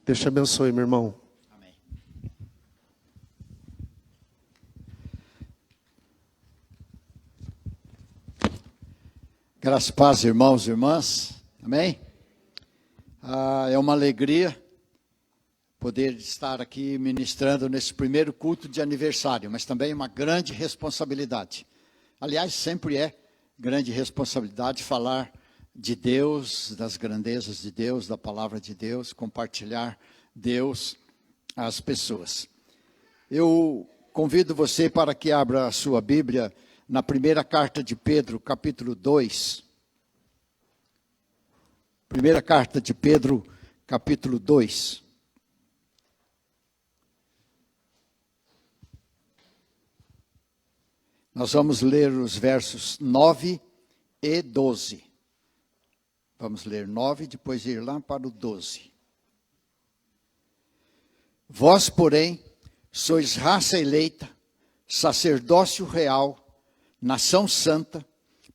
Deus te abençoe, meu irmão. Amém. Graças e paz, irmãos e irmãs. Amém? É uma alegria poder estar aqui ministrando nesse primeiro culto de aniversário, mas também uma grande responsabilidade. Aliás, sempre é grande responsabilidade falar de Deus, das grandezas de Deus, da palavra de Deus, compartilhar Deus às pessoas. Eu convido você para que abra a sua Bíblia na primeira carta de Pedro, capítulo 2. Primeira carta de Pedro, capítulo 2. Nós vamos ler os versos 9 e 12. Vamos ler 9, depois ir lá para o 12. Vós, porém, sois raça eleita, sacerdócio real, nação santa,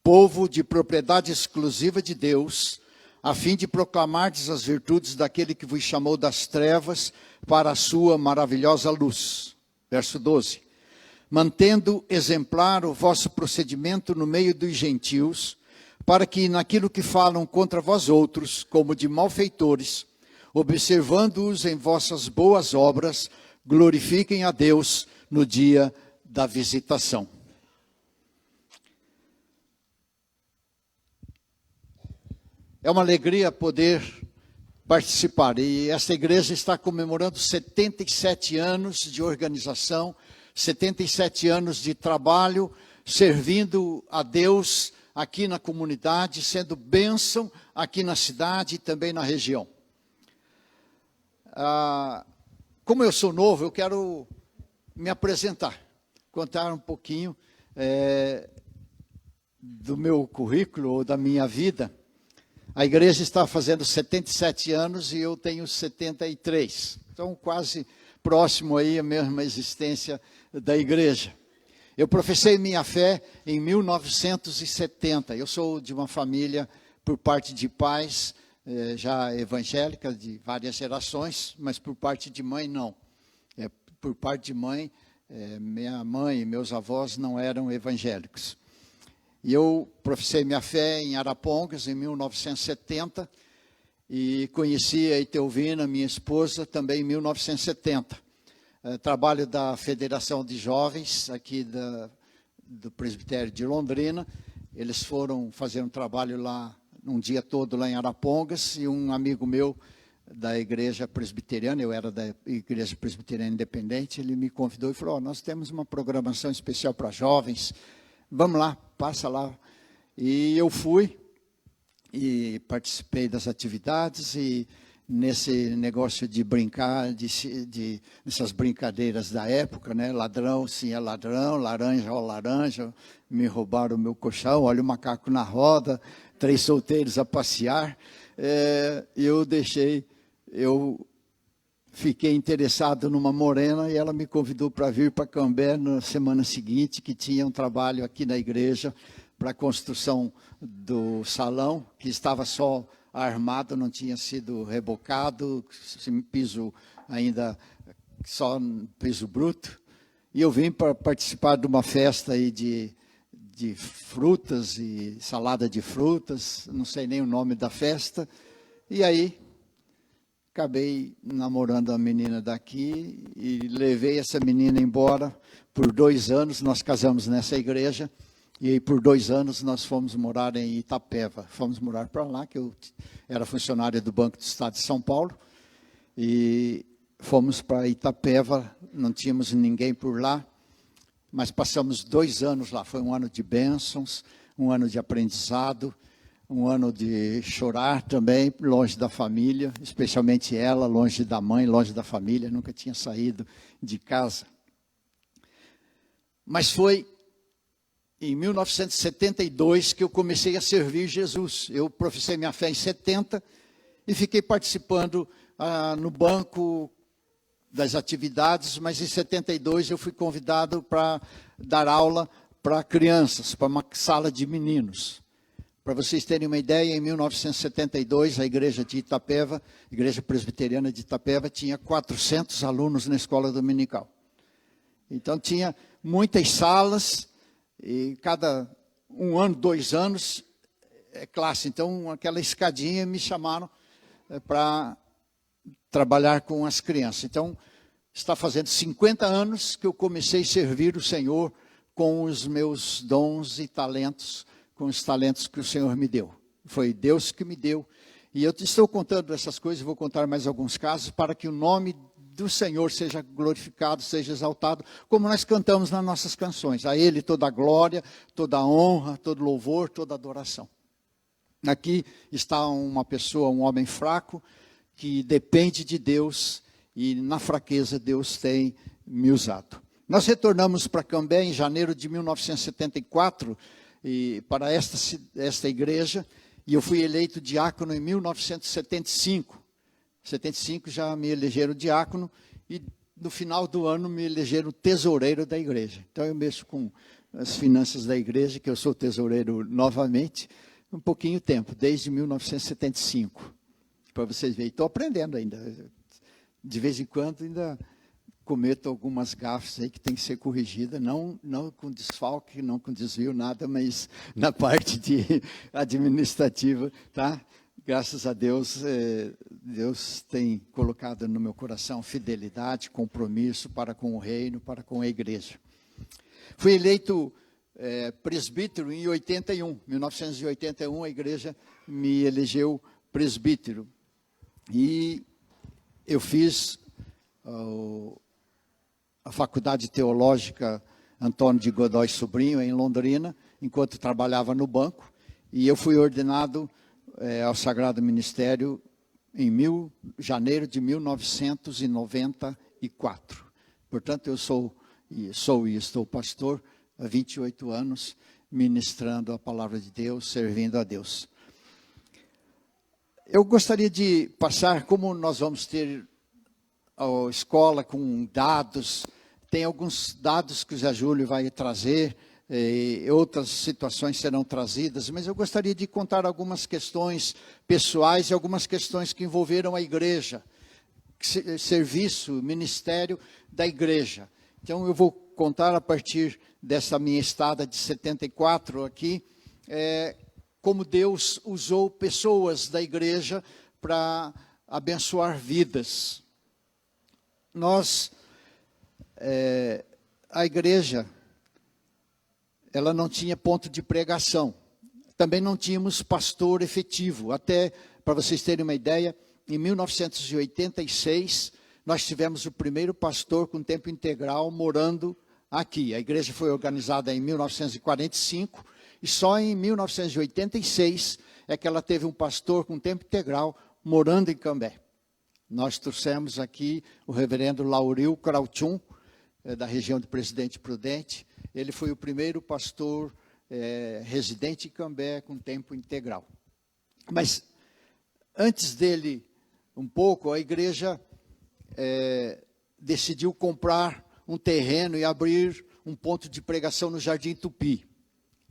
povo de propriedade exclusiva de Deus, a fim de proclamardes as virtudes daquele que vos chamou das trevas para a sua maravilhosa luz. Verso 12. Mantendo exemplar o vosso procedimento no meio dos gentios, para que naquilo que falam contra vós outros, como de malfeitores, observando-os em vossas boas obras, glorifiquem a Deus no dia da visitação. É uma alegria poder participar. E esta igreja está comemorando 77 anos de organização, 77 anos de trabalho, servindo a Deus aqui na comunidade, sendo bênção aqui na cidade e também na região. Como eu sou novo, eu quero me apresentar, contar um pouquinho do meu currículo ou da minha vida. A igreja está fazendo 77 anos e eu tenho 73. Então, quase próximo aí a mesma existência da igreja. Eu professei minha fé em 1970. Eu sou de uma família, por parte de pais, já evangélica, de várias gerações, mas por parte de mãe, não. Por parte de mãe, minha mãe e meus avós não eram evangélicos. E eu professei minha fé em Arapongas, em 1970, e conheci a Itelvina, minha esposa, também em 1970. Trabalho da Federação de Jovens, aqui do Presbitério de Londrina. Eles foram fazer um trabalho lá, um dia todo lá em Arapongas, e um amigo meu da igreja presbiteriana, eu era da igreja presbiteriana independente, ele me convidou e falou, nós temos uma programação especial para jovens, vamos lá, passa lá. E eu fui e participei das atividades e nesse negócio de brincar, dessas brincadeiras da época, né? Ladrão, sim, é ladrão, laranja, ó laranja, me roubaram o meu colchão, olha o macaco na roda, 3 solteiros a passear. Eu fiquei interessado numa morena e ela me convidou para vir para Cambé na semana seguinte, que tinha um trabalho aqui na igreja para a construção do salão, que estava só armado, não tinha sido rebocado, piso ainda só piso bruto. E eu vim para participar de uma festa aí de frutas e salada de frutas, não sei nem o nome da festa. E aí acabei namorando a menina daqui e levei essa menina embora por 2 anos. Nós casamos nessa igreja. E por 2 anos nós fomos morar em Itapeva. Fomos morar para lá, que eu era funcionário do Banco do Estado de São Paulo. E fomos para Itapeva, não tínhamos ninguém por lá. Mas passamos 2 anos lá. Foi um ano de bênçãos, um ano de aprendizado, um ano de chorar também, longe da família. Especialmente ela, longe da mãe, longe da família. Nunca tinha saído de casa. Mas foi em 1972 que eu comecei a servir Jesus. Eu professei minha fé em 70 e fiquei participando no banco das atividades, mas em 72 eu fui convidado para dar aula para crianças, para uma sala de meninos. Para vocês terem uma ideia, em 1972, a igreja de Itapeva, Igreja Presbiteriana de Itapeva, tinha 400 alunos na escola dominical. Então, tinha muitas salas, e cada 1 ano, 2 anos, é classe. Então, aquela escadinha me chamaram para trabalhar com as crianças. Então, está fazendo 50 anos que eu comecei a servir o Senhor com os meus dons e talentos, com os talentos que o Senhor me deu. Foi Deus que me deu. E eu estou contando essas coisas, vou contar mais alguns casos, para que o nome do Senhor seja glorificado, seja exaltado, como nós cantamos nas nossas canções. A Ele toda a glória, toda a honra, todo louvor, toda a adoração. Aqui está uma pessoa, um homem fraco, que depende de Deus, e na fraqueza Deus tem me usado. Nós retornamos para Cambé em janeiro de 1974, e para esta igreja, e eu fui eleito diácono em 1975. 75 já me elegeram diácono, e no final do ano me elegeram tesoureiro da igreja. Então eu mexo com as finanças da igreja, que eu sou tesoureiro novamente, um pouquinho tempo, desde 1975. Para vocês verem, estou aprendendo ainda. De vez em quando ainda cometo algumas gafes aí que tem que ser corrigida, não com desfalque, não com desvio, nada, mas na parte administrativa, tá? Graças a Deus, Deus tem colocado no meu coração fidelidade, compromisso para com o reino, para com a igreja. Fui eleito presbítero em 1981, a igreja me elegeu presbítero. E eu fiz a Faculdade Teológica Antônio de Godoy Sobrinho, em Londrina, enquanto trabalhava no banco, e eu fui ordenado ao Sagrado Ministério em janeiro de 1994. Portanto, eu sou e estou pastor há 28 anos, ministrando a palavra de Deus, servindo a Deus. Eu gostaria de passar, como nós vamos ter a escola com dados, tem alguns dados que o Zé Júlio vai trazer, outras situações serão trazidas, mas eu gostaria de contar algumas questões pessoais e algumas questões que envolveram a igreja, serviço, ministério da igreja. Então eu vou contar a partir dessa minha estada de 74 aqui, como Deus usou pessoas da igreja para abençoar vidas. A igreja, ela não tinha ponto de pregação. Também não tínhamos pastor efetivo. Até, para vocês terem uma ideia, em 1986, nós tivemos o primeiro pastor com tempo integral morando aqui. A igreja foi organizada em 1945, e só em 1986 é que ela teve um pastor com tempo integral morando em Cambé. Nós trouxemos aqui o reverendo Lauril Krauchun, da região de Presidente Prudente. Ele foi o primeiro pastor residente em Cambé com tempo integral. Mas antes dele, um pouco, a igreja decidiu comprar um terreno e abrir um ponto de pregação no Jardim Tupi.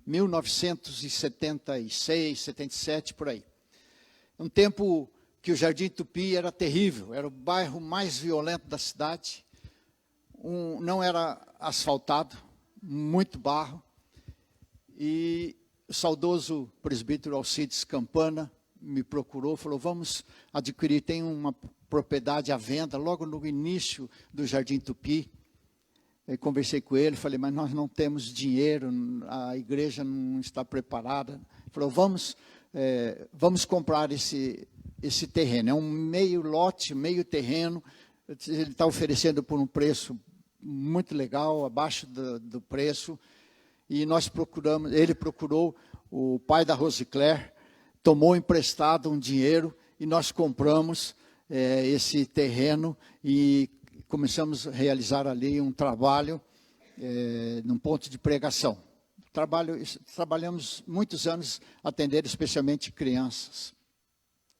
1976, 77, por aí. Um tempo que o Jardim Tupi era terrível, era o bairro mais violento da cidade, não era asfaltado, muito barro, e o saudoso presbítero Alcides Campana me procurou, falou, vamos adquirir, tem uma propriedade à venda, logo no início do Jardim Tupi. Eu conversei com ele, falei, mas nós não temos dinheiro, a igreja não está preparada. Ele falou, vamos comprar esse terreno. É um meio lote, meio terreno. Ele está oferecendo por um preço muito legal, abaixo do preço. E nós procuramos, ele procurou o pai da Rosicler, tomou emprestado um dinheiro e nós compramos esse terreno e começamos a realizar ali um trabalho num ponto de pregação. Trabalhamos muitos anos atendendo especialmente crianças.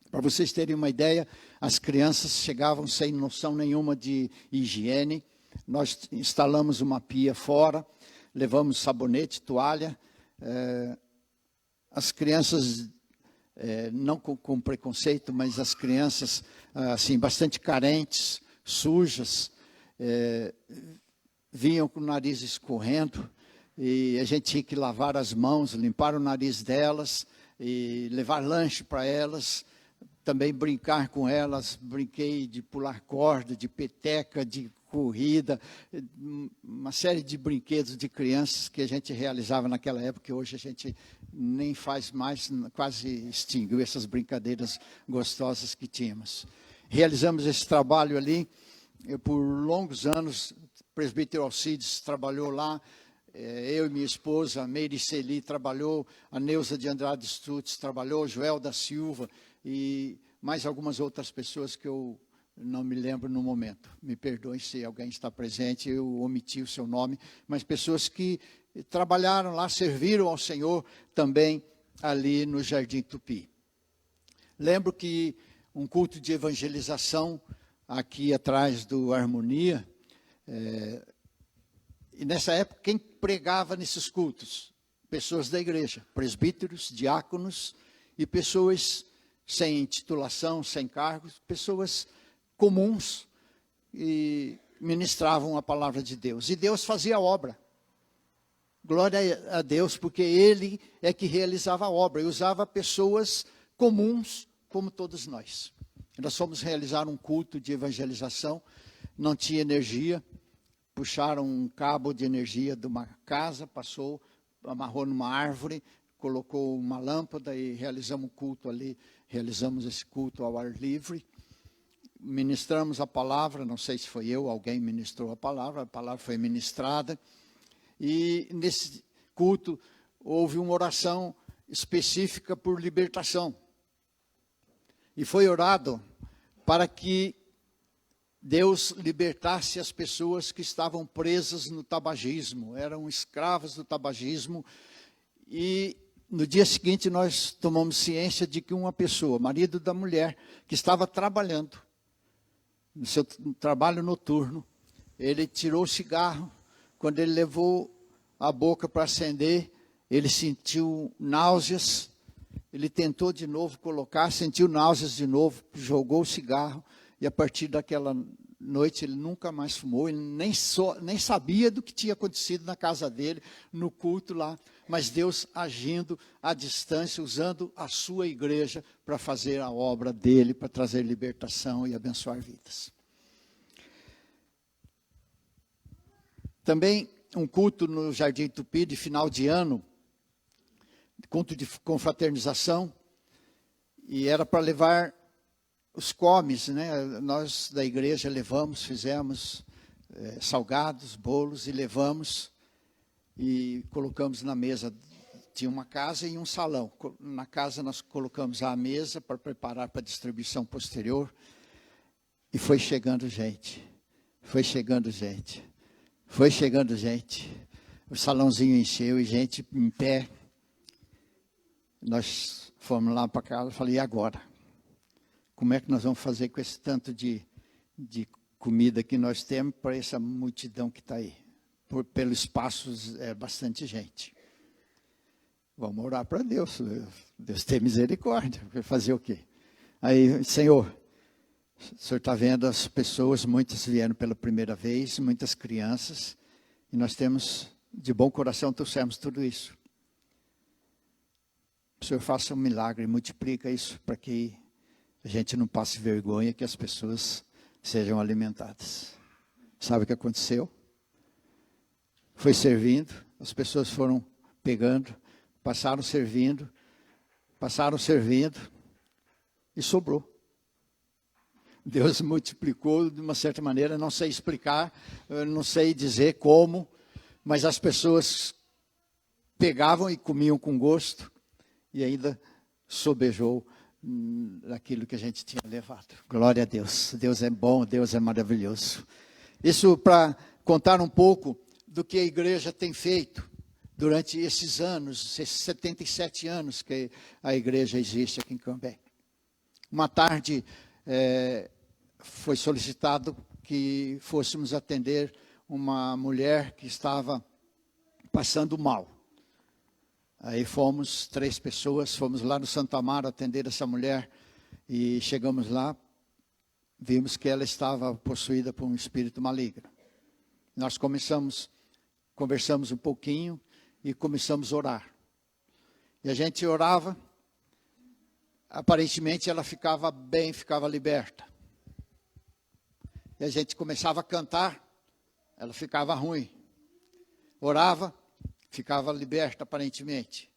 Para vocês terem uma ideia, as crianças chegavam sem noção nenhuma de higiene. Nós instalamos uma pia fora, levamos sabonete, toalha, as crianças, não com preconceito, mas as crianças assim, bastante carentes, sujas, vinham com o nariz escorrendo, e a gente tinha que lavar as mãos, limpar o nariz delas, e levar lanche para elas, também brincar com elas. Brinquei de pular corda, de peteca, de corrida, uma série de brinquedos de crianças que a gente realizava naquela época, que hoje a gente nem faz mais, quase extinguiu essas brincadeiras gostosas que tínhamos. Realizamos esse trabalho ali, por longos anos. O presbítero Alcides trabalhou lá, eu e minha esposa, a Meire Celi, trabalhou, a Neuza de Andrade Stutz trabalhou, Joel da Silva e mais algumas outras pessoas que eu não me lembro no momento. Me perdoem se alguém está presente, eu omiti o seu nome, mas pessoas que trabalharam lá, serviram ao Senhor também ali no Jardim Tupi. Lembro que um culto de evangelização aqui atrás do Harmonia, e nessa época, quem pregava nesses cultos? Pessoas da igreja, presbíteros, diáconos e pessoas sem titulação, sem cargos, pessoas comuns, e ministravam a palavra de Deus. E Deus fazia a obra. Glória a Deus, porque Ele é que realizava a obra, e usava pessoas comuns como todos nós. Nós fomos realizar um culto de evangelização, não tinha energia, puxaram um cabo de energia de uma casa, passou, amarrou numa árvore, colocou uma lâmpada e realizamos um culto ali, realizamos esse culto ao ar livre. Ministramos a palavra, não sei se foi eu, alguém ministrou a palavra foi ministrada, e nesse culto houve uma oração específica por libertação. E foi orado para que Deus libertasse as pessoas que estavam presas no tabagismo, eram escravas do tabagismo. E no dia seguinte nós tomamos ciência de que uma pessoa, marido da mulher, que estava trabalhando, no seu trabalho noturno, ele tirou o cigarro. Quando ele levou a boca para acender, ele sentiu náuseas. Ele tentou de novo colocar, sentiu náuseas de novo, jogou o cigarro. E a partir daquela noite ele nunca mais fumou. Ele nem sabia do que tinha acontecido na casa dele, no culto lá. Mas Deus agindo à distância, usando a sua igreja para fazer a obra dele, para trazer libertação e abençoar vidas. Também um culto no Jardim Tupi de final de ano, culto de confraternização, e era para levar os comes, né? Nós da igreja levamos, fizemos salgados, bolos, e levamos e colocamos na mesa. Tinha uma casa e um salão. Na casa nós colocamos a mesa para preparar para a distribuição posterior, e foi chegando gente, foi chegando gente, foi chegando gente. O salãozinho encheu e gente em pé. Nós fomos lá para casa, eu falei, e agora? Como é que nós vamos fazer com esse tanto de comida que nós temos para essa multidão que está aí? Pelo espaço é bastante gente. Vamos orar para Deus. Deus tem misericórdia. Vai fazer o quê? Aí, Senhor, o Senhor está vendo as pessoas, muitas vieram pela primeira vez, muitas crianças, e nós temos, de bom coração, trouxemos tudo isso. O Senhor faça um milagre, multiplica isso para que a gente não passe vergonha, que as pessoas sejam alimentadas. Sabe o que aconteceu? Foi servindo, as pessoas foram pegando, passaram servindo e sobrou. Deus multiplicou de uma certa maneira, não sei explicar, não sei dizer como, mas as pessoas pegavam e comiam com gosto, e ainda sobejou daquilo que a gente tinha levado. Glória a Deus. Deus é bom, Deus é maravilhoso. Isso para contar um pouco do que a igreja tem feito durante esses anos, esses 77 anos que a igreja existe aqui em Cambé. Uma tarde foi solicitado que fôssemos atender uma mulher que estava passando mal. Aí fomos, 3 pessoas, fomos lá no Santo Amaro atender essa mulher. E chegamos lá, vimos que ela estava possuída por um espírito maligno. Nós conversamos um pouquinho e começamos a orar. E a gente orava, aparentemente ela ficava bem, ficava liberta. E a gente começava a cantar, ela ficava ruim. Orava, ficava liberta aparentemente.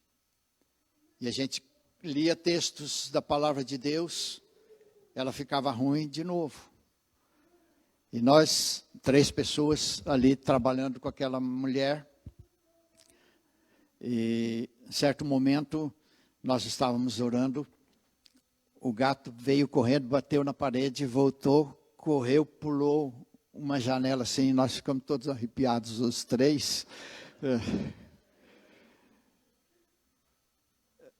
E a gente lia textos da palavra de Deus, ela ficava ruim de novo. E nós, 3 pessoas ali trabalhando com aquela mulher. E em certo momento, nós estávamos orando, o gato veio correndo, bateu na parede, voltou, correu, pulou uma janela assim, nós ficamos todos arrepiados, os 3.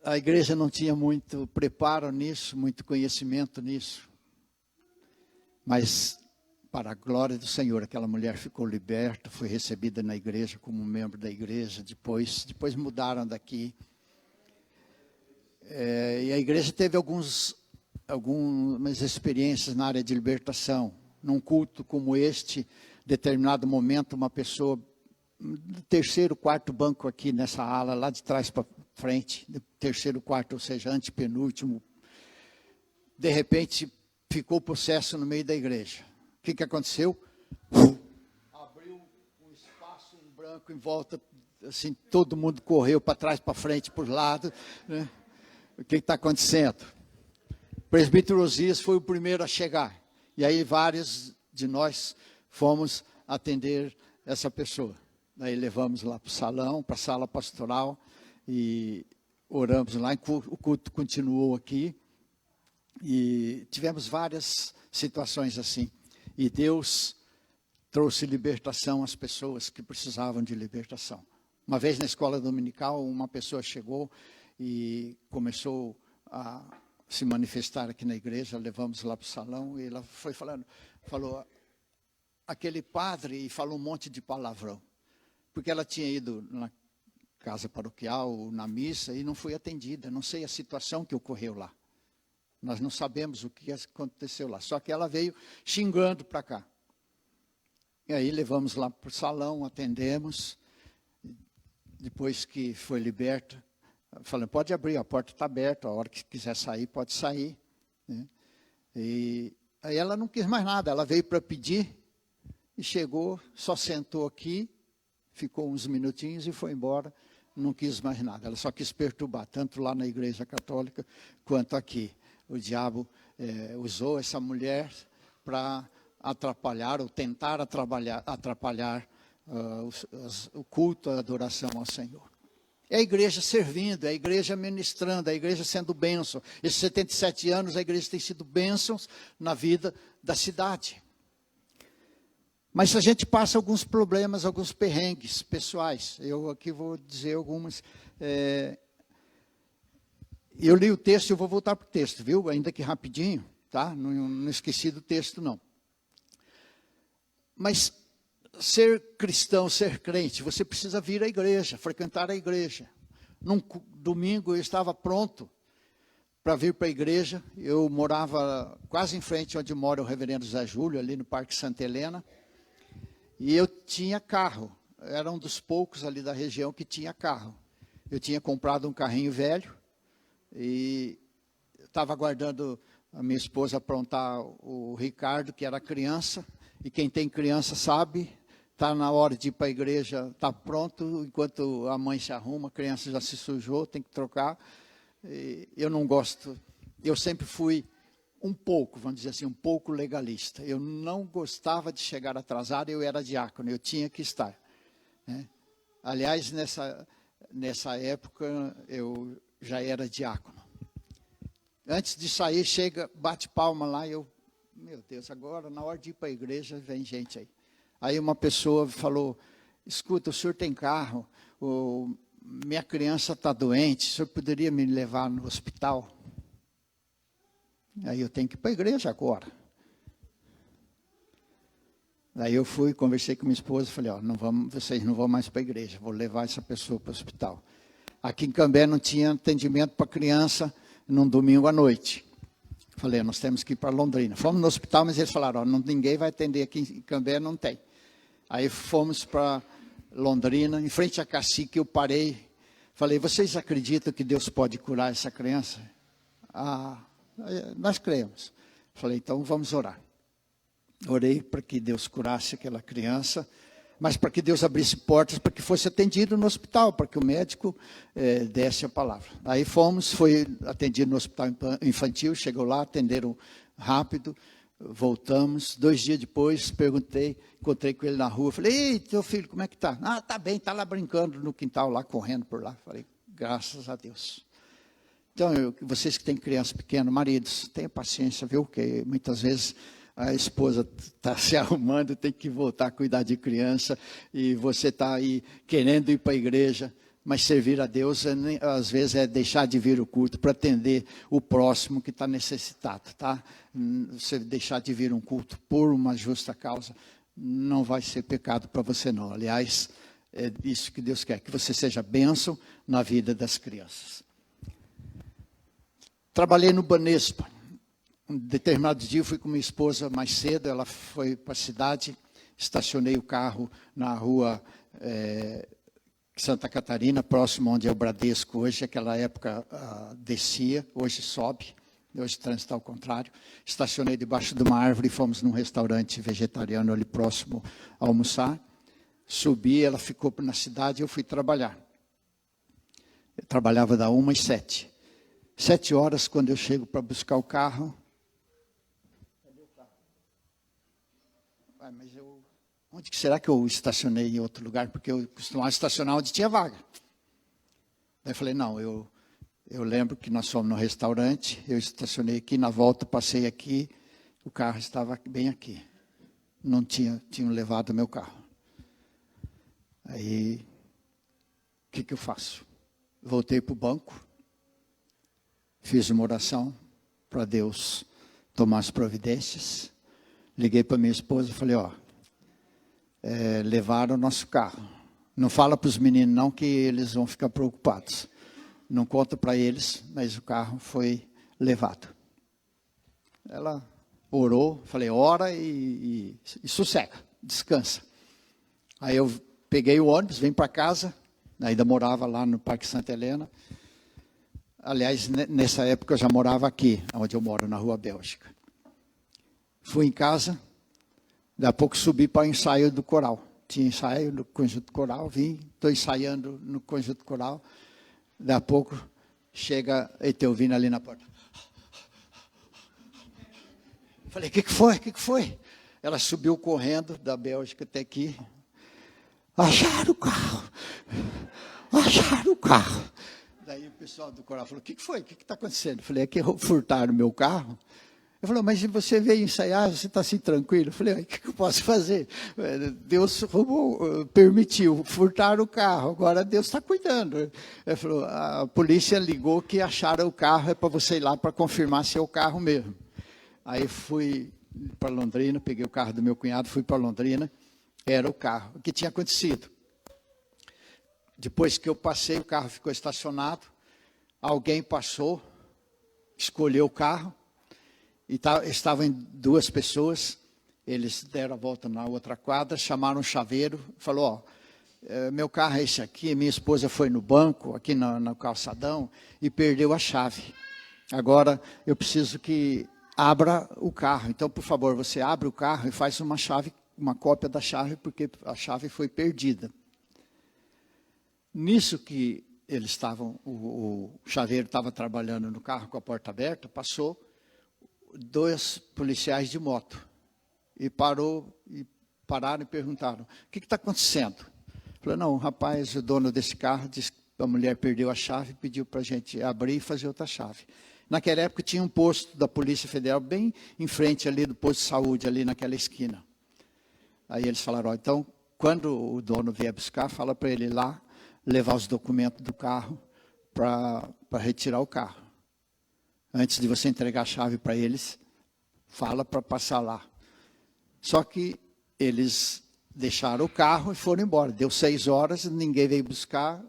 A igreja não tinha muito preparo nisso, muito conhecimento nisso. Mas, para a glória do Senhor, aquela mulher ficou liberta, foi recebida na igreja como membro da igreja. Depois mudaram daqui. E a igreja teve algumas experiências na área de libertação. Num culto como este, determinado momento, uma pessoa, do 3º, 4º banco aqui nessa ala, lá de trás para frente, do 3º, 4º, ou seja, antepenúltimo, de repente ficou possesso no meio da igreja. O que aconteceu? Abriu um espaço, um branco em volta, assim, todo mundo correu para trás, para frente, para os lados, né? O que está acontecendo? O presbítero Osias foi o primeiro a chegar, e aí vários de nós fomos atender essa pessoa. Daí levamos lá para o salão, para a sala pastoral, e oramos lá. O culto continuou aqui. E tivemos várias situações assim. E Deus trouxe libertação às pessoas que precisavam de libertação. Uma vez na escola dominical, uma pessoa chegou e começou a se manifestar aqui na igreja. Levamos lá para o salão e ela foi falou aquele padre, e falou um monte de palavrão. Porque ela tinha ido na casa paroquial, na missa, e não foi atendida. Não sei a situação que ocorreu lá. Nós não sabemos o que aconteceu lá. Só que ela veio xingando para cá. E aí levamos lá para o salão, atendemos. Depois que foi liberta, falando, pode abrir, a porta está aberta, a hora que quiser sair, pode sair. Né? E aí ela não quis mais nada, ela veio para pedir, e chegou, só sentou aqui, ficou uns minutinhos e foi embora, não quis mais nada. Ela só quis perturbar, tanto lá na igreja católica, quanto aqui. O diabo usou essa mulher para atrapalhar, ou tentar atrapalhar o culto, a adoração ao Senhor. É a igreja servindo, é a igreja ministrando, é a igreja sendo bênção. Esses 77 anos, a igreja tem sido bênçãos na vida da cidade. Mas a gente passa alguns problemas, alguns perrengues pessoais. Eu aqui vou dizer algumas. Eu li o texto e eu vou voltar para o texto, viu? Ainda que rapidinho, tá? Não esqueci do texto, não. Mas ser cristão, ser crente, você precisa vir à igreja, frequentar a igreja. Num domingo eu estava pronto para vir para a igreja. Eu morava quase em frente onde mora o reverendo Zé Júlio, ali no Parque Santa Helena. E eu tinha carro, era um dos poucos ali da região que tinha carro. Eu tinha comprado um carrinho velho e estava aguardando a minha esposa aprontar o Ricardo, que era criança. E quem tem criança sabe, está na hora de ir para a igreja, está pronto, enquanto a mãe se arruma, a criança já se sujou, tem que trocar. E eu não gosto, eu sempre fui um pouco, vamos dizer assim, um pouco legalista. Eu não gostava de chegar atrasado, eu era diácono, eu tinha que estar. Né? Aliás, nessa época, eu já era diácono. Antes de sair, chega, bate palma lá, meu Deus, agora, na hora de ir para a igreja, vem gente aí. Aí uma pessoa falou, escuta, o senhor tem carro, minha criança está doente, o senhor poderia me levar no hospital? Aí eu tenho que ir para a igreja agora. Daí eu fui, conversei com minha esposa, falei, vocês não vão mais para a igreja, vou levar essa pessoa para o hospital. Aqui em Cambé não tinha atendimento para criança num domingo à noite. Falei, nós temos que ir para Londrina. Fomos no hospital, mas eles falaram, ninguém vai atender aqui em Cambé, não tem. Aí fomos para Londrina, em frente à Cacique, eu parei. Falei, vocês acreditam que Deus pode curar essa criança? Nós cremos. Falei, então vamos orar. Orei para que Deus curasse aquela criança, mas para que Deus abrisse portas para que fosse atendido no hospital, para que o médico desse a palavra. Aí foi atendido no hospital infantil, chegou lá, atenderam rápido, voltamos. 2 dias depois, encontrei com ele na rua, falei, ei, teu filho, como é que está? Está bem, está lá brincando no quintal, lá correndo por lá. Falei, graças a Deus. Então, vocês que têm criança pequena, maridos, tenham paciência, viu? Porque muitas vezes a esposa está se arrumando, tem que voltar a cuidar de criança, e você está aí querendo ir para a igreja, mas servir a Deus, às vezes, é deixar de vir o culto para atender o próximo que está necessitado, tá? Você deixar de vir um culto por uma justa causa, não vai ser pecado para você não. Aliás, é isso que Deus quer, que você seja bênção na vida das crianças. Trabalhei no Banespa. Um determinado dia eu fui com minha esposa mais cedo, ela foi para a cidade, estacionei o carro na rua Santa Catarina, próximo onde é o Bradesco hoje. Naquela época descia, hoje sobe, hoje o trânsito está ao contrário. Estacionei debaixo de uma árvore e fomos num restaurante vegetariano ali próximo a almoçar. Subi, ela ficou na cidade e eu fui trabalhar. Eu trabalhava da 1 às 7. 7 horas, quando eu chego para buscar o carro. Cadê o carro? Mas onde que será que eu estacionei em outro lugar? Porque eu costumava estacionar onde tinha vaga. Daí eu falei, não, eu lembro que nós fomos no restaurante, eu estacionei aqui, na volta passei aqui, o carro estava bem aqui. Não tinham levado o meu carro. Aí, o que eu faço? Voltei para o banco. Fiz uma oração para Deus tomar as providências. Liguei para minha esposa e falei, levaram o nosso carro. Não fala para os meninos não, que eles vão ficar preocupados. Não conta para eles, mas o carro foi levado. Ela orou, falei, ora e sossega, descansa. Aí eu peguei o ônibus, vim para casa, ainda morava lá no Parque Santa Helena. Aliás, nessa época eu já morava aqui, onde eu moro, na Rua Bélgica. Fui em casa, daí a pouco subi para o ensaio do coral. Tinha ensaio no Conjunto Coral, estou ensaiando no Conjunto Coral. Daí a pouco chega a Etelvina ali na porta. Falei, o que foi? O que foi? Ela subiu correndo da Bélgica até aqui. Acharam o carro! Acharam o carro! Daí o pessoal do coral falou, o que foi? O que está acontecendo? Eu falei, é que furtaram o meu carro. Ele falou, mas você veio ensaiar, você está assim tranquilo? Eu falei, o que eu posso fazer? Deus permitiu, furtaram o carro, agora Deus está cuidando. Ele falou, a polícia ligou que acharam o carro, é para você ir lá para confirmar se é o carro mesmo. Aí fui para Londrina, peguei o carro do meu cunhado, fui para Londrina, era o carro. O que tinha acontecido? Depois que eu passei, o carro ficou estacionado, alguém passou, escolheu o carro, e estavam 2 pessoas, eles deram a volta na outra quadra, chamaram o chaveiro, falou, meu carro é esse aqui, minha esposa foi no banco, aqui no calçadão, e perdeu a chave. Agora, eu preciso que abra o carro. Então, por favor, você abre o carro e faz uma cópia da chave, porque a chave foi perdida. Nisso que eles estavam, o chaveiro estava trabalhando no carro com a porta aberta, passou 2 policiais de moto e pararam e perguntaram, o que está acontecendo? Falei, não, o rapaz, o dono desse carro, disse que a mulher perdeu a chave, pediu para a gente abrir e fazer outra chave. Naquela época tinha um posto da Polícia Federal bem em frente ali do posto de saúde, ali naquela esquina. Aí eles falaram, então, quando o dono vier buscar, fala para ele ir lá, levar os documentos do carro para retirar o carro. Antes de você entregar a chave para eles, fala para passar lá. Só que eles deixaram o carro e foram embora. Deu 6 horas, ninguém veio buscar.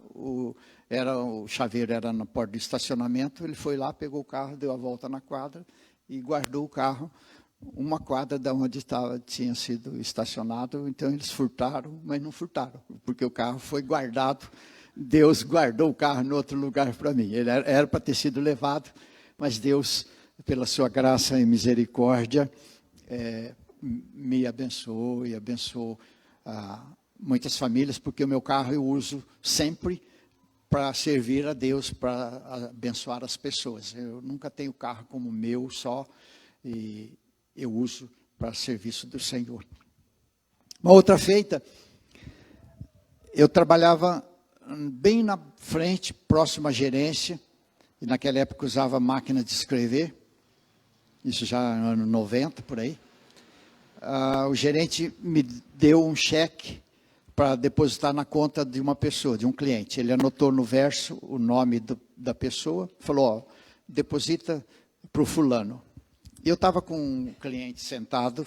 o chaveiro era na porta do estacionamento, ele foi lá, pegou o carro, deu a volta na quadra e guardou o carro uma quadra da onde tinha sido estacionado. Então eles furtaram, mas não furtaram, porque o carro foi guardado. Deus guardou o carro em outro lugar para mim. Ele era para ter sido levado, mas Deus, pela sua graça e misericórdia, me abençoou e abençoou muitas famílias, porque o meu carro eu uso sempre para servir a Deus, para abençoar as pessoas. Eu nunca tenho carro como meu só, e eu uso para serviço do Senhor. Uma outra feita, eu trabalhava bem na frente, próximo à gerência, e naquela época usava máquina de escrever, isso já no ano 90, por aí. O gerente me deu um cheque para depositar na conta de uma pessoa, de um cliente. Ele anotou no verso o nome da pessoa, falou, deposita para o fulano. Eu estava com um cliente sentado,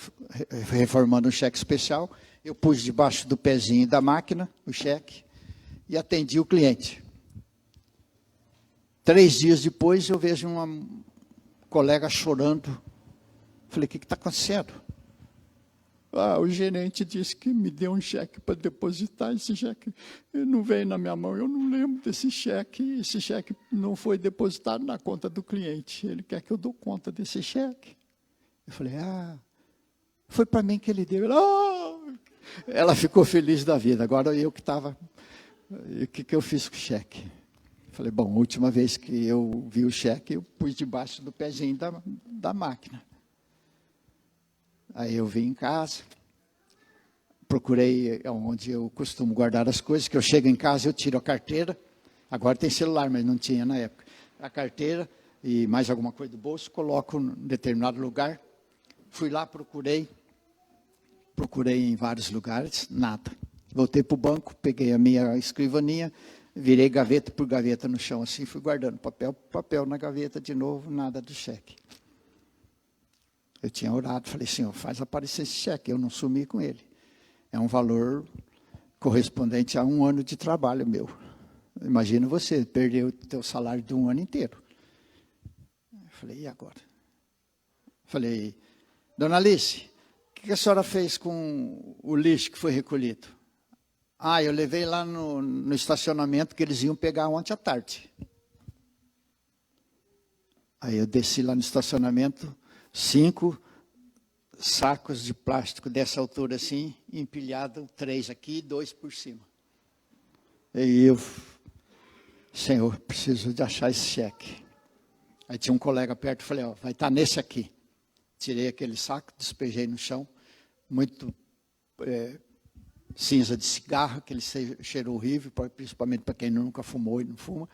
reformando um cheque especial, eu pus debaixo do pezinho da máquina o cheque e atendi o cliente. 3 dias depois eu vejo uma colega chorando. Falei, o que está acontecendo? O gerente disse que me deu um cheque para depositar. Esse cheque não veio na minha mão, eu não lembro desse cheque. Esse cheque não foi depositado na conta do cliente. Ele quer que eu dou conta desse cheque. Eu falei, foi para mim que ele deu. Ela ficou feliz da vida. Agora eu que estava, o que eu fiz com o cheque? Eu falei, bom, a última vez que eu vi o cheque, eu pus debaixo do pezinho da máquina. Aí eu vim em casa, procurei onde eu costumo guardar as coisas, que eu chego em casa, eu tiro a carteira, agora tem celular, mas não tinha na época, a carteira e mais alguma coisa do bolso, coloco em determinado lugar. Fui lá, procurei em vários lugares, nada. Voltei para o banco, peguei a minha escrivaninha, virei gaveta por gaveta no chão, assim, fui guardando papel por papel na gaveta de novo, nada do cheque. Eu tinha orado, falei, Senhor, faz aparecer esse cheque, eu não sumi com ele. É um valor correspondente a 1 ano de trabalho meu. Imagina você perder o teu salário de 1 ano inteiro. Eu falei, e agora? Falei, dona Alice, o que a senhora fez com o lixo que foi recolhido? Eu levei lá no estacionamento que eles iam pegar ontem à tarde. Aí eu desci lá no estacionamento, 5 sacos de plástico dessa altura assim, empilhado, 3 aqui, 2 por cima. E eu, Senhor, preciso de achar esse cheque. Aí tinha um colega perto, falei, vai estar nesse aqui. Tirei aquele saco, despejei no chão, muito cinza de cigarro, aquele cheiro horrível, principalmente para quem nunca fumou e não fuma.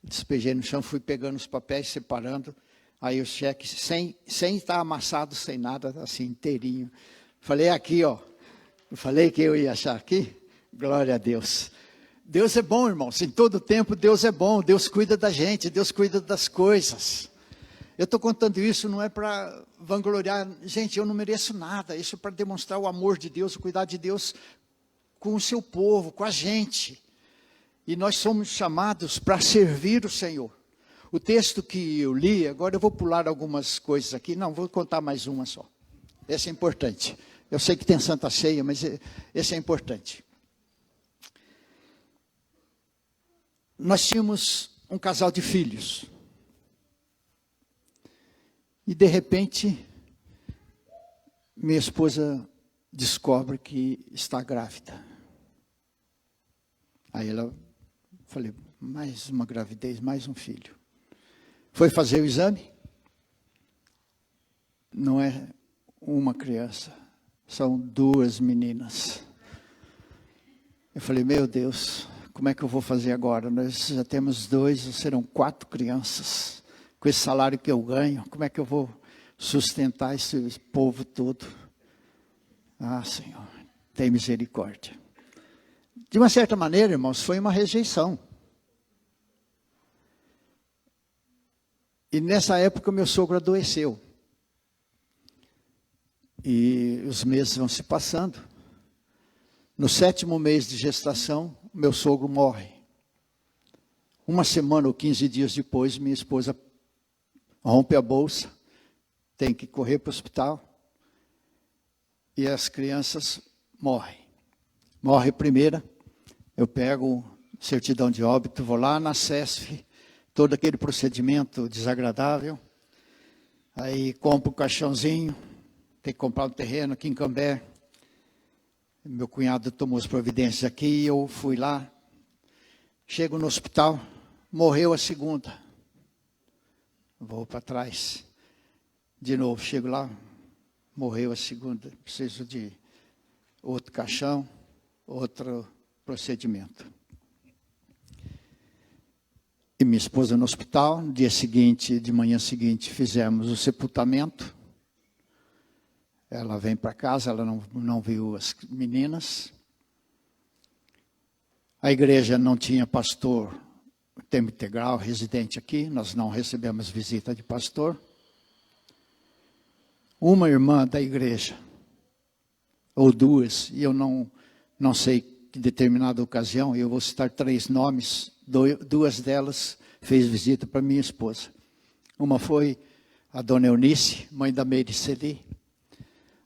Despejei no chão, fui pegando os papéis, separando. Aí o cheque, sem estar amassado, sem nada, assim, inteirinho. Falei, aqui, Eu falei que eu ia achar aqui. Glória a Deus. Deus é bom, irmãos. Em todo tempo, Deus é bom. Deus cuida da gente, Deus cuida das coisas. Eu estou contando isso, não é para vangloriar. Gente, eu não mereço nada. Isso é para demonstrar o amor de Deus, o cuidado de Deus com o seu povo, com a gente. E nós somos chamados para servir o Senhor. O texto que eu li, agora eu vou pular algumas coisas aqui. Não, vou contar mais uma só. Essa é importante. Eu sei que tem Santa Ceia, mas esse é importante. Nós tínhamos um casal de filhos. E, de repente, minha esposa descobre que está grávida. Aí falei, mais uma gravidez, mais um filho. Foi fazer o exame, não é uma criança, são 2 meninas. Eu falei, meu Deus, como é que eu vou fazer agora? Nós já temos 2, serão 4 crianças. Com esse salário que eu ganho, como é que eu vou sustentar esse povo todo? Senhor, tem misericórdia. De uma certa maneira, irmãos, foi uma rejeição. E nessa época, meu sogro adoeceu. E os meses vão se passando. No 7º mês de gestação, meu sogro morre. Uma semana ou 15 dias depois, minha esposa rompe a bolsa, tem que correr para o hospital, e as crianças morrem. Morre a primeira, eu pego certidão de óbito, vou lá na CESF, todo aquele procedimento desagradável, aí compro um caixãozinho, tem que comprar um terreno aqui em Cambé, meu cunhado tomou as providências aqui, e eu fui lá, chego no hospital, morreu a segunda, vou para trás, de novo, chego lá, morreu a segunda, preciso de outro caixão, outro procedimento. E minha esposa no hospital, no dia seguinte, de manhã seguinte, fizemos o sepultamento. Ela vem para casa, ela não viu as meninas. A igreja não tinha pastor, tempo integral, residente aqui, nós não recebemos visita de pastor. Uma irmã da igreja, ou duas, e eu não sei que determinada ocasião, eu vou citar 3 nomes, duas delas fez visita para minha esposa. Uma foi a dona Eunice, mãe da Meire Celi.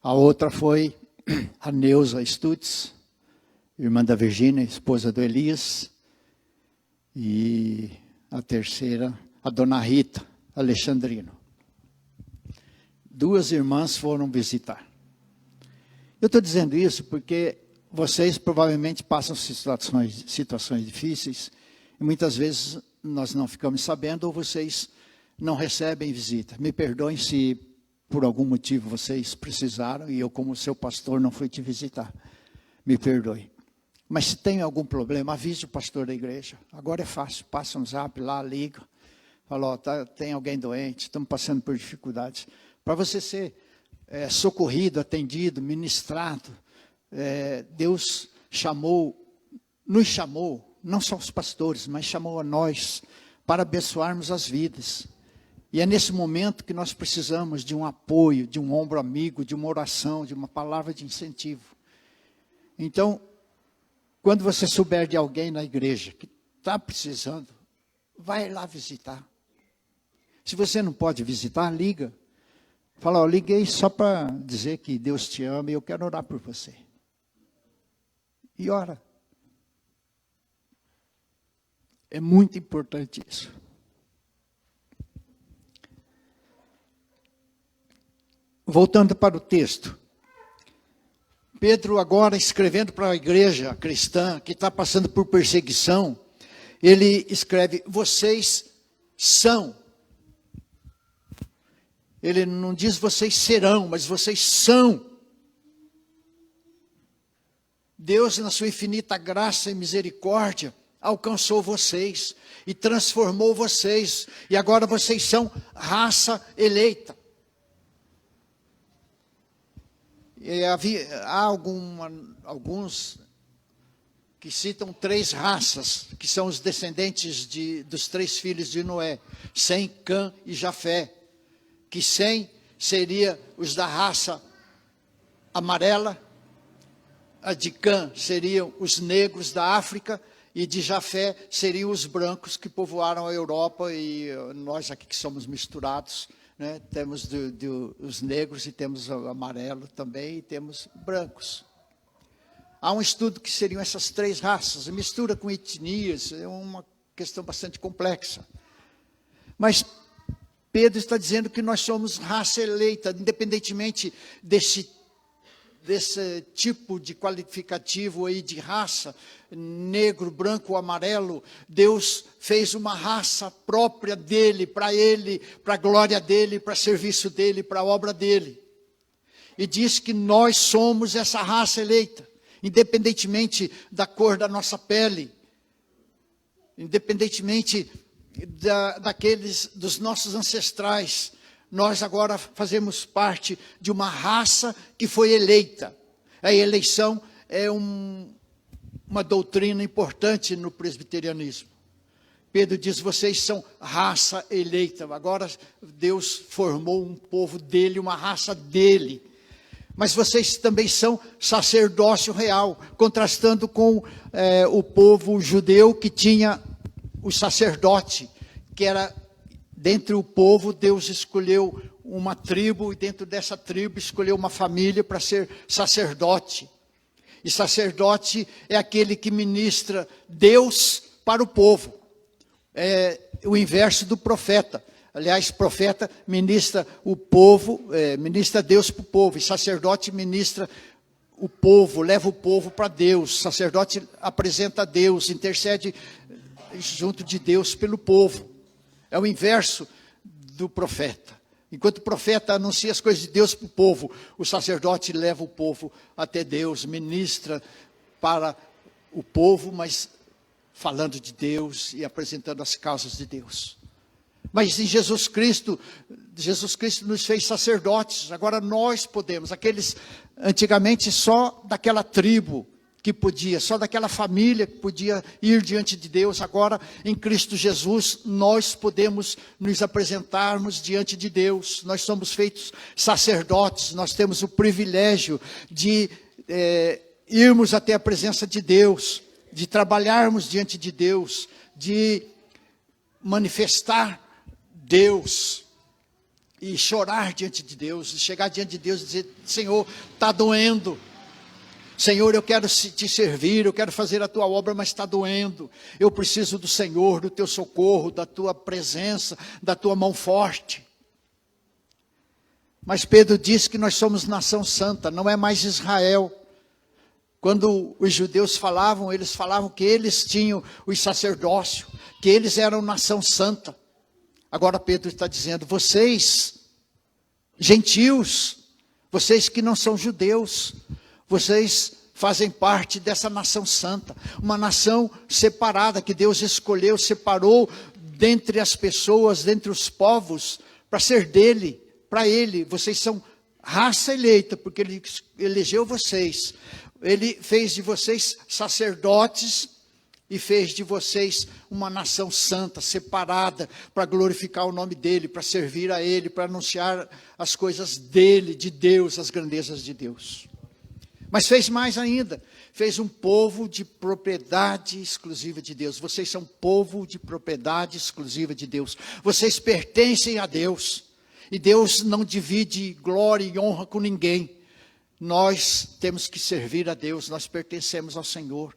A outra foi a Neuza Stutz, irmã da Virgínia, esposa do Elias. E a terceira, a dona Rita Alexandrino. 2 irmãs foram visitar. Eu estou dizendo isso porque vocês provavelmente passam situações difíceis, e muitas vezes nós não ficamos sabendo, ou vocês não recebem visita. Me perdoem se por algum motivo vocês precisaram, e eu como seu pastor não fui te visitar. Me perdoe. Mas se tem algum problema, avise o pastor da igreja. Agora é fácil, passa um zap lá, liga. Fala, ó, tem alguém doente, estamos passando por dificuldades. Para você ser socorrido, atendido, ministrado, Deus nos chamou, não só os pastores, mas chamou a nós para abençoarmos as vidas. E é nesse momento que nós precisamos de um apoio, de um ombro amigo, de uma oração, de uma palavra de incentivo. Então, quando você souber de alguém na igreja que está precisando, vai lá visitar. Se você não pode visitar, liga. Fala, ó, liguei só para dizer que Deus te ama e eu quero orar por você. E ora. É muito importante isso. Voltando para o texto. Pedro agora escrevendo para a igreja cristã que está passando por perseguição, ele escreve, vocês são. Ele não diz vocês serão, mas vocês são. Deus, na sua infinita graça e misericórdia, alcançou vocês e transformou vocês. E agora vocês são raça eleita. E há alguns que citam 3 raças, que são os descendentes dos 3 filhos de Noé, Sem, Cã e Jafé. Que Sem seria os da raça amarela, a de Cã seriam os negros da África, e de Jafé seriam os brancos que povoaram a Europa, e nós aqui que somos misturados, né, temos os negros e temos o amarelo também, e temos brancos. Há um estudo que seriam essas 3 raças, mistura com etnias, é uma questão bastante complexa. Mas Pedro está dizendo que nós somos raça eleita, independentemente desse tipo de qualificativo aí de raça, negro, branco ou amarelo. Deus fez uma raça própria dele, para a glória dele, para serviço dele, para a obra dele. E diz que nós somos essa raça eleita, independentemente da cor da nossa pele, independentemente dos nossos ancestrais. Nós agora fazemos parte de uma raça que foi eleita. A eleição é uma doutrina importante no presbiterianismo. Pedro diz, vocês são raça eleita. Agora Deus formou um povo dele, uma raça dele. Mas vocês também são sacerdócio real, contrastando com o povo judeu que tinha o sacerdote, que era dentre o povo, Deus escolheu uma tribo, e dentro dessa tribo escolheu uma família para ser sacerdote. E sacerdote é aquele que ministra Deus para o povo. É o inverso do profeta. Aliás, profeta ministra o povo, ministra Deus para o povo. E sacerdote ministra o povo, leva o povo para Deus. Sacerdote apresenta a Deus, intercede junto de Deus pelo povo. É o inverso do profeta. Enquanto o profeta anuncia as coisas de Deus para o povo, o sacerdote leva o povo até Deus, ministra para o povo, mas falando de Deus e apresentando as causas de Deus. Mas em Jesus Cristo nos fez sacerdotes. Agora nós podemos, aqueles antigamente só daquela tribo que podia, só daquela família que podia ir diante de Deus. Agora em Cristo Jesus nós podemos nos apresentarmos diante de Deus. Nós somos feitos sacerdotes, nós temos o privilégio de irmos até a presença de Deus, de trabalharmos diante de Deus, de manifestar Deus e chorar diante de Deus, e chegar diante de Deus e dizer: Senhor, está doendo. Senhor, eu quero te servir, eu quero fazer a tua obra, mas está doendo. Eu preciso do Senhor, do teu socorro, da tua presença, da tua mão forte. Mas Pedro diz que nós somos nação santa, não é mais Israel. Quando os judeus falavam, eles falavam que eles tinham o sacerdócio, que eles eram nação santa. Agora Pedro está dizendo: vocês, gentios, vocês que não são judeus, vocês fazem parte dessa nação santa, uma nação separada que Deus escolheu, separou dentre as pessoas, dentre os povos, para ser dele, para ele. Vocês são raça eleita, porque ele elegeu vocês. Ele fez de vocês sacerdotes e fez de vocês uma nação santa, separada, para glorificar o nome dele, para servir a ele, para anunciar as coisas dele, de Deus, as grandezas de Deus. Mas fez mais ainda, fez um povo de propriedade exclusiva de Deus. Vocês são povo de propriedade exclusiva de Deus. Vocês pertencem a Deus. E Deus não divide glória e honra com ninguém. Nós temos que servir a Deus, nós pertencemos ao Senhor.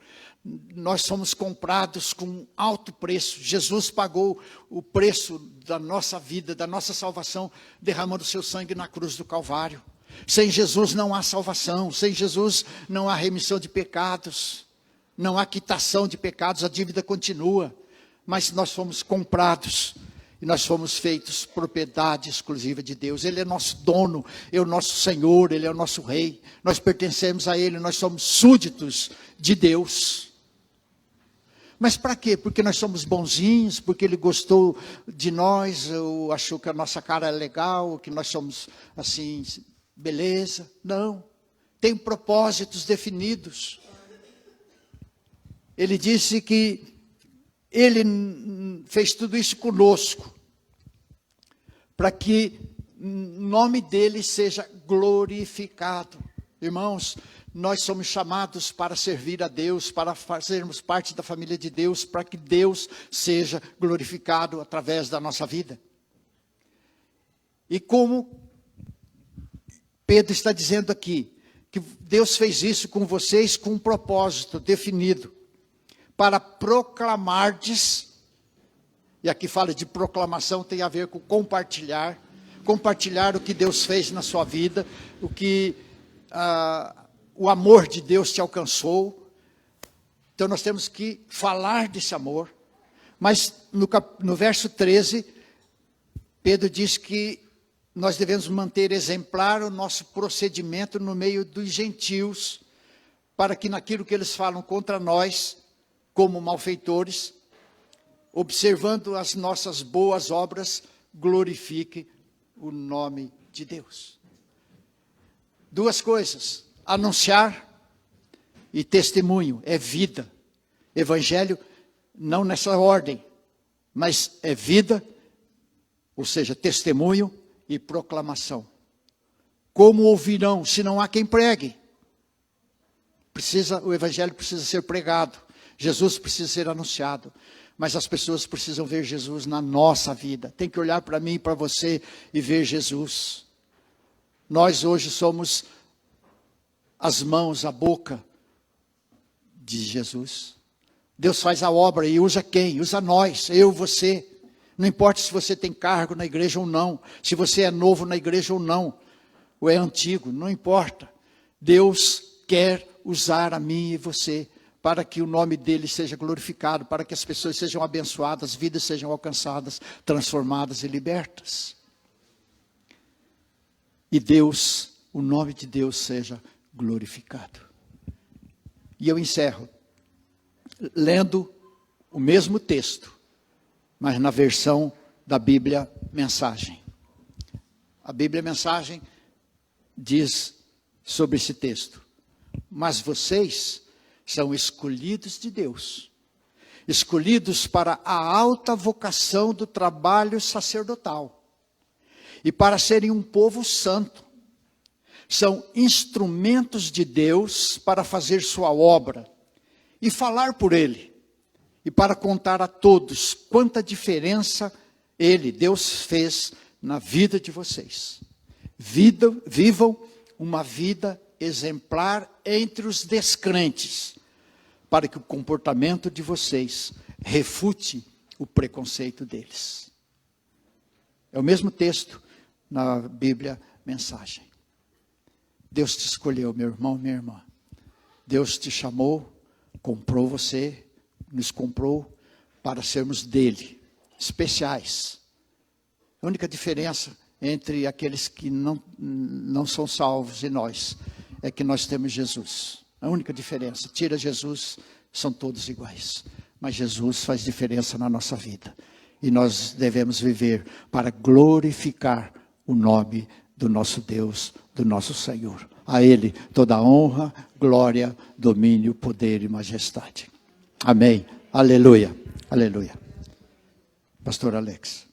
Nós somos comprados com alto preço. Jesus pagou o preço da nossa vida, da nossa salvação, derramando o seu sangue na cruz do Calvário. Sem Jesus não há salvação, sem Jesus não há remissão de pecados, não há quitação de pecados, a dívida continua. Mas nós fomos comprados e nós fomos feitos propriedade exclusiva de Deus. Ele é nosso dono, é o nosso Senhor, Ele é o nosso Rei. Nós pertencemos a Ele, nós somos súditos de Deus. Mas para quê? Porque nós somos bonzinhos, porque Ele gostou de nós, ou achou que a nossa cara é legal, que nós somos assim, beleza? Não, tem propósitos definidos. Ele disse que Ele fez tudo isso conosco, para que o nome dEle seja glorificado. Irmãos, nós somos chamados para servir a Deus, para fazermos parte da família de Deus, para que Deus seja glorificado através da nossa vida. E como Pedro está dizendo aqui, que Deus fez isso com vocês com um propósito definido, para proclamardes, e aqui fala de proclamação, tem a ver com compartilhar o que Deus fez na sua vida, o que o amor de Deus te alcançou. Então nós temos que falar desse amor. Mas no verso 13, Pedro diz que nós devemos manter exemplar o nosso procedimento no meio dos gentios, para que naquilo que eles falam contra nós, como malfeitores, observando as nossas boas obras, glorifique o nome de Deus. Duas coisas: anunciar e testemunho, é vida. Evangelho, não nessa ordem, mas é vida, ou seja, testemunho e proclamação. Como ouvirão, se não há quem pregue? O evangelho precisa ser pregado. Jesus precisa ser anunciado. Mas as pessoas precisam ver Jesus na nossa vida. Tem que olhar para mim e para você e ver Jesus. Nós hoje somos as mãos, a boca de Jesus. Deus faz a obra e usa quem? Usa nós, eu, você. Não importa se você tem cargo na igreja ou não, se você é novo na igreja ou não, ou é antigo, não importa. Deus quer usar a mim e você para que o nome dele seja glorificado, para que as pessoas sejam abençoadas, vidas sejam alcançadas, transformadas e libertas. E Deus, o nome de Deus seja glorificado. E eu encerro lendo o mesmo texto, mas na versão da Bíblia Mensagem. A Bíblia Mensagem diz sobre esse texto: mas vocês são escolhidos de Deus, escolhidos para a alta vocação do trabalho sacerdotal e para serem um povo santo. São instrumentos de Deus para fazer sua obra e falar por Ele, e para contar a todos quanta diferença Deus fez na vida de vocês. Vivam uma vida exemplar entre os descrentes, para que o comportamento de vocês refute o preconceito deles. É o mesmo texto na Bíblia Mensagem. Deus te escolheu, meu irmão, minha irmã. Deus te chamou, comprou você, nos comprou para sermos dele, especiais. A única diferença entre aqueles que não são salvos e nós é que nós temos Jesus. A única diferença. Tira Jesus, são todos iguais. Mas Jesus faz diferença na nossa vida. E nós devemos viver para glorificar o nome do nosso Deus, do nosso Senhor. A Ele toda a honra, glória, domínio, poder e majestade. Amém. Aleluia. Aleluia. Pastor Alex.